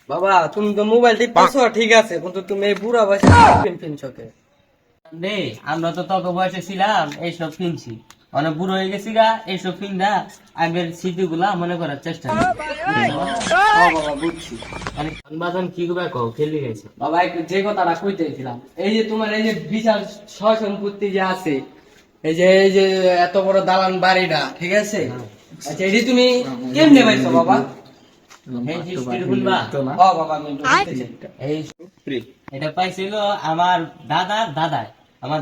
বাবা তুমি তো মোবাইল টিপছো ঠিক আছে, কিন্তু তুমি এই বুড়া বয়সে ফিন ফিন চোখে রে আমরা তো তত বয়সে ছিলাম এইসব কিনছি, অনেক বুড়ো হয়ে গেছি গা, এইসব কিনা আগের স্মৃতিগুলা মনে করার চেষ্টা করি। বাবা বুঝছি। বাজান কি করবে কও, খেলি গেছে বাবা একটু যে কথাটা কইতেছিলাম, এই যে তোমার এই যে বিশাল সয় সম্পত্তি যে আছে, এই যে এত বড় দালান বাড়িটা, ঠিক আছে, আচ্ছা এই যে তুমি কেমনে পাইছো বাবা? এই যে স্ত্রী বলবা, ও বাবা আমি একটু বুঝতেছি। এই এটা পাইছিল আমার দাদায়, আমার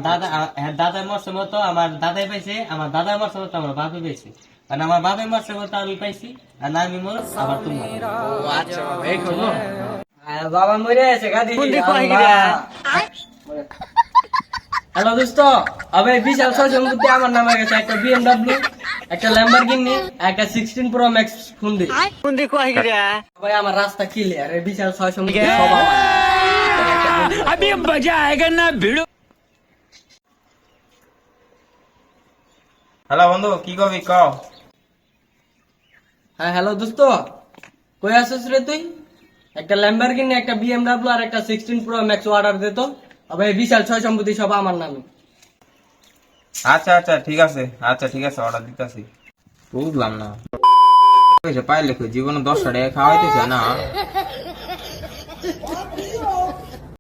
দাদার মরছে মতো আমার দাদাই পাইছে, আমার দাদার মরছে মতো আমার বাপে পাইছে, কারণ আমার বাপের মরছে মতো আমি পাইছি, আর না আমি মর আবার তুমি। ও আচ্ছা বাবা এই খবর। বাবা মরে আছে গাদি। হ্যালো দোস্ত, আবে বিশাল সয় সম্পত্তি আমার নামে গেছে, একটা BMW, একটা ল্যাম্বরগিনি, একটা 16 Pro Max ফোন কই গিরা ভাই, আমার রাস্তা ক্লিয়ার, এই বিশাল সয় সম্পত্তি সব আমার। अभी मजा आएगा ना भिड़ो। হ্যালো বন্ধু, কি করবি ক? হ্যাঁ হ্যালো দোস্ত, কই আছিস রে তুই? একটা ল্যাম্বরগিনি, একটা BMW আর একটা 16 Pro Max অর্ডার দে তো। আবে এই বিশাল সয় সম্পত্তি সব আমার নামে। আচ্ছা আচ্ছা ঠিক আছে, আচ্ছা ঠিক আছে, অর্ডার দিতেছি। বুঝলাম না পাইলে জীবনে 10 টাকা খাওয়াইতেছে না।